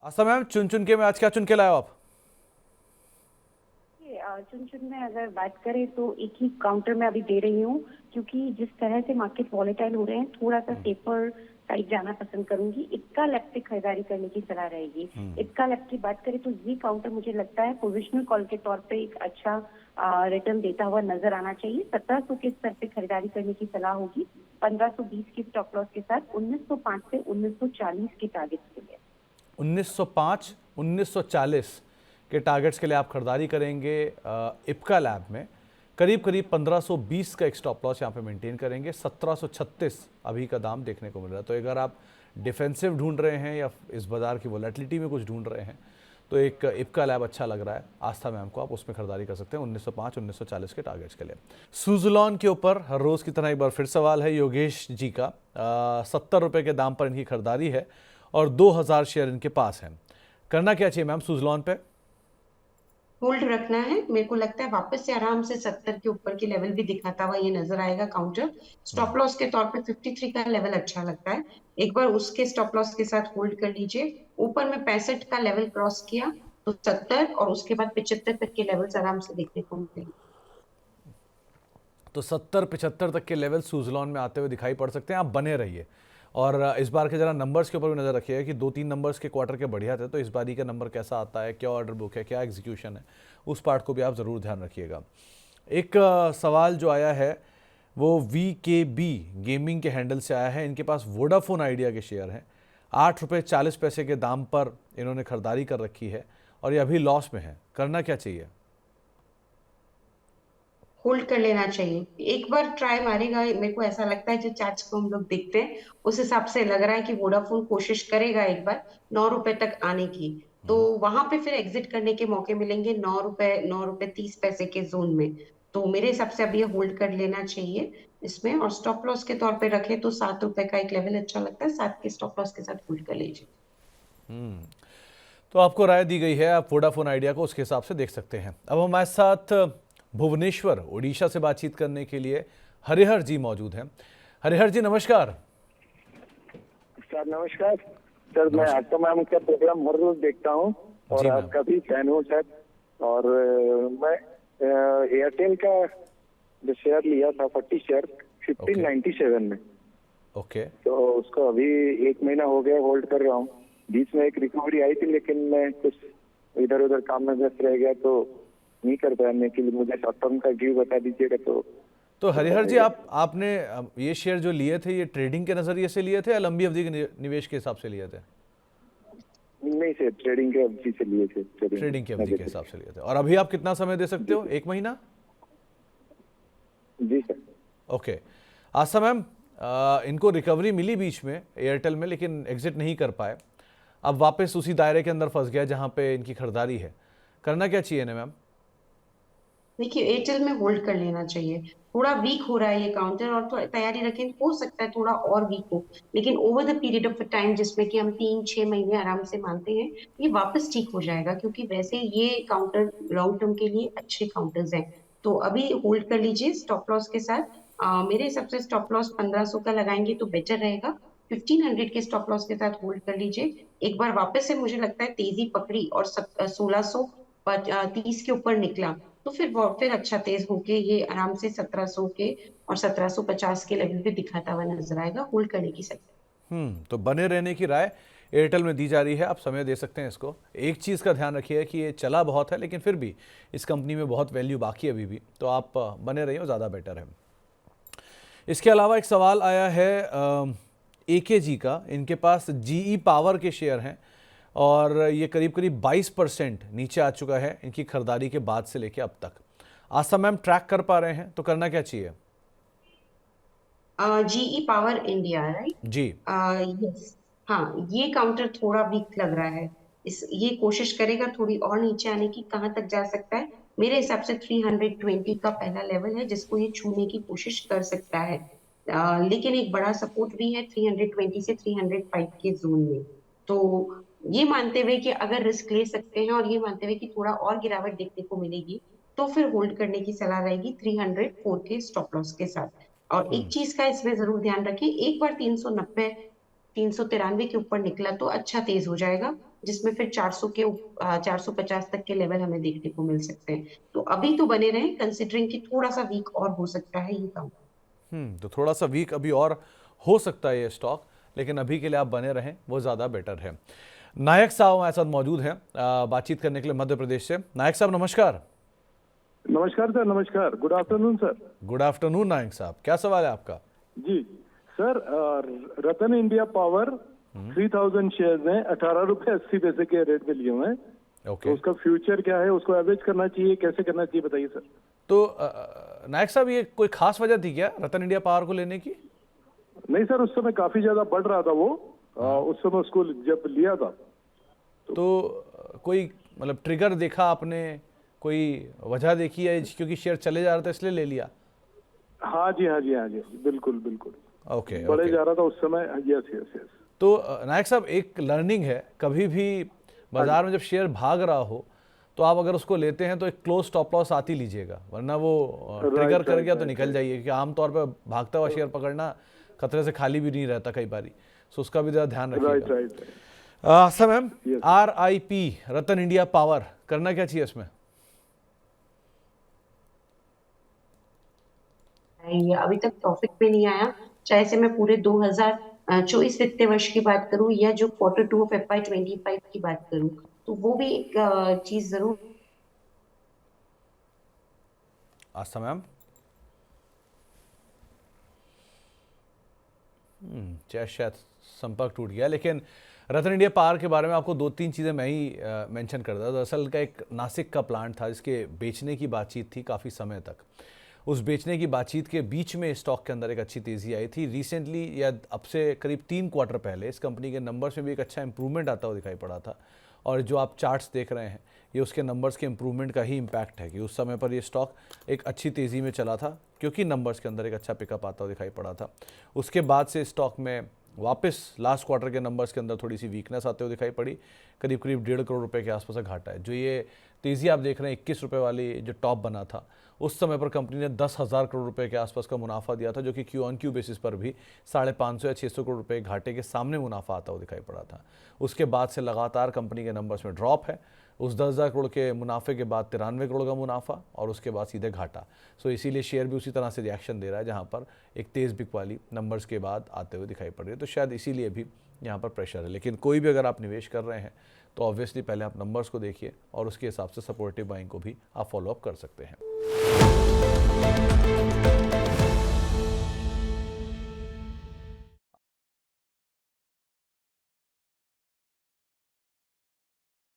आशा ma'am, चुन चुन के में आज क्या चुन के लाए हो आप? चुन चुन में अगर बात करें तो एक ही काउंटर में अभी दे रही हूँ, क्योंकि जिस तरह से मार्केट वॉलेटाइल हो रहे हैं, थोड़ा सा सेफर साइड जाना पसंद करूंगी। इक्का लेफ्ट से खरीदारी करने की सलाह रहेगी। इक्का लेफ्ट की बात करें तो ये काउंटर मुझे लगता है पोजिशनल कॉल के तौर पे एक अच्छा रिटर्न देता हुआ नजर आना चाहिए। 1700 के स्तर पे खरीदारी करने की सलाह होगी, 1520 की स्टॉप लॉस के साथ, 1905 से 1940 के टारगेट के लिए। 1905 1940 के टारगेट्स के लिए आप खरीदारी करेंगे इप्का लैब में। करीब करीब 1520 का एक स्टॉप लॉस यहाँ पे मेंटेन करेंगे। 1736 अभी का दाम देखने को मिल रहा है। तो अगर आप डिफेंसिव ढूंढ रहे हैं या इस बाजार की वोलेटिलिटी में कुछ ढूंढ रहे हैं तो एक इप्का लैब अच्छा लग रहा है। आस्था मैम को आप उसमें खरीदारी कर सकते हैं 1905 1940 के टारगेट्स के लिए। सुजुलॉन के ऊपर हर रोज़ की तरह एक बार फिर सवाल है योगेश जी का। 70 रुपये के दाम पर इनकी खरीदारी है और 2000 शेयर इनके पास हैं। करना क्या चाहिए मैम सुजुलॉन पे? होल्ड रखना है। मेरे को लगता है वापस से आराम से 70 के ऊपर की लेवल भी दिखाता हुआ ये नजर आएगा काउंटर। स्टॉप लॉस के तौर पे 53 का लेवल अच्छा लगता है। एक बार उसके स्टॉप लॉस के साथ होल्ड कर लीजिए। ऊपर में 65 का लेवल क्रॉस किया तो 70 और उसके बाद 75 तक के लेवल्स आराम से देखने को मिलेंगे। तो 70-75 तक के लेवल सुजुलॉन में आते हुए दिखाई पड़ सकते हैं। आप बने रहिए और इस बार के जरा नंबर्स के ऊपर भी नज़र रखिएगा कि 2-3 नंबर्स के क्वार्टर के बढ़िया थे, तो इस बारी का नंबर कैसा आता है, क्या ऑर्डर बुक है, क्या एग्जीक्यूशन है, उस पार्ट को भी आप ज़रूर ध्यान रखिएगा। एक सवाल जो आया है वो VKB गेमिंग के हैंडल से आया है। इनके पास वोडाफोन आइडिया के शेयर हैं। 8 रुपये 40 पैसे के दाम पर इन्होंने खरीदारी कर रखी है और ये अभी लॉस में है। करना क्या चाहिए? होल्ड कर लेना चाहिए। एक बार ट्राई मारेगा। मेरे को ऐसा लगता है जो चार्ट्स को हम लोग देखते हैं उस हिसाब से लग रहा है कि वोडाफोन कोशिश करेगा एक बार 9 रुपए तक आने की। तो वहां पे फिर एग्जिट करने के मौके मिलेंगे 9 रुपए 30 पैसे के जोन में। तो मेरे हिसाब से अब ये होल्ड कर लेना चाहिए इसमें। और स्टॉप लॉस के तौर पे रखे तो 7 रुपए का एक लेवल अच्छा लगता है। 7 के स्टॉप लॉस के साथ होल्ड कर लीजिए। तो आपको राय दी गई है, आप वोडाफोन आइडिया को उसके हिसाब से देख सकते हैं। अब हमारे साथ भुवनेश्वर उड़ीसा से बातचीत करने के लिए हरिहर जी मौजूद हैं। हरिहर जी नमस्कार। सर नमस्कार। सर मैं आस्था मैम का प्रोग्राम हर रोज देखता हूँ और आपका भी फैन हूँ सर। और मैं एयरटेल का जो शेयर लिया था 40 शेयर 1597 में। ओके। तो उसको अभी 1 महीना हो गया होल्ड कर रहा हूँ। बीच में एक रिकवरी आई थी लेकिन मैं कुछ इधर उधर काम में व्यस्त रह गया तो नहीं कर पाने के लिए मुझे शॉर्ट टर्म का व्यू बता दीजिएगा। तो हरिहर जी आपने ये शेयर जो लिए थे ये ट्रेडिंग के नजरिए से लिए थे या लंबी अवधि के निवेश के हिसाब से लिए थे? नहीं सर, ट्रेडिंग के अवधि से लिए थे। ट्रेडिंग की अवधि के हिसाब से लिए थे। और अभी आप कितना समय दे सकते हो? 1 महीना? जी सर। ओके। आशा मैम, इनको रिकवरी मिली बीच में एयरटेल में लेकिन एग्जिट नहीं कर पाए। अब वापस उसी दायरे के अंदर फंस गया जहां पे इनकी खरीदारी है। करना क्या चाहिए ना मैम? देखिए एयरटेल में होल्ड कर लेना चाहिए। थोड़ा वीक हो रहा है ये काउंटर और थोड़ा तैयारी रखें। हो सकता है थोड़ा और वीक हो लेकिन over the period of time जिसमें कि हम 3-6 महीने आराम से मानते हैं ये वापस ठीक हो जाएगा। क्योंकि वैसे ये काउंटर लॉन्ग टर्म के लिए अच्छे काउंटर्स हैं। तो अभी होल्ड कर लीजिए स्टॉप लॉस के साथ। मेरे हिसाब से स्टॉप लॉस 1500 का लगाएंगे तो बेटर रहेगा। 1500 के स्टॉप लॉस के साथ होल्ड कर लीजिए। एक बार वापस से मुझे लगता है तेजी पकड़ी और 1630 के ऊपर निकला तो फिर अच्छा तेज होके ये आराम से 1700 के और 1750 के लेवल पे दिखाता हुआ नजर आएगा। होल्ड करने की सकते। तो बने रहने की राय एयरटेल में दी जा रही है। आप समय दे सकते हैं इसको। एक चीज़ का ध्यान रखिए कि ये चला बहुत है लेकिन फिर भी इस कंपनी में बहुत वैल्यू बाकी है अभी भी, तो आप बने रहिए, ज़्यादा बेटर है। इसके अलावा एक सवाल आया है AKG का। इनके पास GE पावर के शेयर हैं और ये करीब करीब 22% नीचे आ चुका है इनकी खरीदारी के बाद से लेके अब तक। आशा मैम ट्रैक कर पा रहे हैं तो करना क्या चाहिए? GE power India right. जी। यस। हाँ ये काउंटर थोड़ा वीक लग रहा है। ये कोशिश करेगा थोड़ी और नीचे आने की। कहाँ तक जा सकता है? मेरे हिसाब से 320 का पहला लेवल है जिसको ये छूने की कोशिश कर सकता है। लेकिन एक बड़ा सपोर्ट भी है 320 से 305 के जोन में। तो ये मानते हुए कि अगर रिस्क ले सकते हैं और ये मानते हुए कि थोड़ा और गिरावट देखने को मिलेगी तो फिर होल्ड करने की सलाह रहेगी 304 के स्टॉप लॉस के साथ। और एक चीज का इसमें जरूर ध्यान रखें। एक बार 390 393 के ऊपर निकला तो अच्छा तेज हो जाएगा। जिसमें फिर 450 तक के लेवल हमें देखने को मिल सकते हैं। तो अभी तो बने रहे, कंसिडरिंग कि थोड़ा सा वीक और हो सकता है ये काउंटर। तो थोड़ा सा वीक अभी और हो सकता है ये स्टॉक, लेकिन अभी के लिए आप बने रहें, वो ज़्यादा बेटर है। नायक साहब हमारे साथ मौजूद हैं बातचीत करने के लिए मध्य प्रदेश से। नायक साहब नमस्कार। नमस्कार सर, नमस्कार, good afternoon sir. Good afternoon Nayak साहब, क्या सवाल है आपका? जी sir, Ratan India power 3000 shares हैं, 18.80 रुपए के रेट पे लिए हुए हैं। ओके, तो उसका फ्यूचर क्या है, उसको एवरेज करना चाहिए, कैसे करना चाहिए बताइए सर। तो नायक साहब ये कोई खास वजह थी क्या रतन इंडिया पावर को लेने की? नहीं सर, उस समय काफी ज्यादा बढ़ रहा था वो, उस समय उसको जब लिया था। तो कोई मतलब ट्रिगर देखा आपने, कोई वजह देखी है क्योंकि शेयर चले जा रहे थे इसलिए ले लिया? हाँ जी, हाँ जी, हाँ जी, बिल्कुल बिल्कुल। ओके, बढ़े जा रहा था उस समय। Yes yes yes. तो नायक साहब एक लर्निंग है, कभी भी बाजार में जब शेयर भाग रहा हो तो आप अगर उसको लेते हैं तो एक क्लोज स्टॉप लॉस साथ ही लीजिएगा, वरना वो ट्रिगर कर गया तो निकल जाइए, क्योंकि आमतौर पर भागता हुआ शेयर पकड़ना खतरे से खाली भी नहीं रहता कई बारी। सो उसका भी ज़रा ध्यान रखिएगा। सर मैम, RIP रतन इंडिया पावर करना क्या चाहिए इसमें? ये अभी तक प्रॉफिट में नहीं आया, चाहे से मैं पूरे 2024 वित्तीय वर्ष की बात करूं या जो Q2 ऑफ FY25 की बात करूं, तो वो भी एक चीज जरूर। आस्था मैम, शायद संपर्क टूट गया, लेकिन रतन इंडिया पावर के बारे में आपको 2-3 चीज़ें मैं ही मेंशन कर रहा था। दरअसल का एक नासिक का प्लांट था जिसके बेचने की बातचीत थी काफ़ी समय तक। उस बेचने की बातचीत के बीच में स्टॉक के अंदर एक अच्छी तेज़ी आई थी। रिसेंटली या अब से करीब 3 क्वार्टर पहले इस कंपनी के नंबर्स में भी एक अच्छा इंप्रूवमेंट आता हुआ दिखाई पड़ा था, और जो आप चार्ट्स देख रहे हैं ये उसके नंबर्स के इंप्रूवमेंट का ही इम्पैक्ट है कि उस समय पर ये स्टॉक एक अच्छी तेज़ी में चला था क्योंकि नंबर्स के अंदर एक अच्छा पिकअप आता हुआ दिखाई पड़ा था। उसके बाद से स्टॉक में वापस लास्ट क्वार्टर के नंबर्स के अंदर थोड़ी सी वीकनेस आते हुए दिखाई पड़ी। करीब करीब 1.5 करोड़ रुपए के आसपास का घाटा है। जो ये तेज़ी आप देख रहे हैं 21 रुपये वाली जो टॉप बना था, उस समय पर कंपनी ने 10,000 करोड़ रुपए के आसपास का मुनाफा दिया था, जो कि Q-on-Q बेसिस पर भी 550 या 600 करोड़ रुपए घाटे के सामने मुनाफा आता हुआ दिखाई पड़ा था। उसके बाद से लगातार कंपनी के नंबर्स में ड्रॉप है। उस 10,000 करोड़ के मुनाफे के बाद 93 करोड़ का मुनाफा और उसके बाद सीधे घाटा। सो इसीलिए शेयर भी उसी तरह से रिएक्शन दे रहा है, जहां पर एक तेज़ बिक वाली नंबर्स के बाद आते हुए दिखाई पड़ रही है। तो शायद इसीलिए भी यहाँ पर प्रेशर है। लेकिन कोई भी अगर आप निवेश कर रहे हैं तो ऑब्वियसली पहले आप नंबर्स को देखिए और उसके हिसाब से सपोर्टिव बाइंग को भी आप फॉलोअप कर सकते हैं।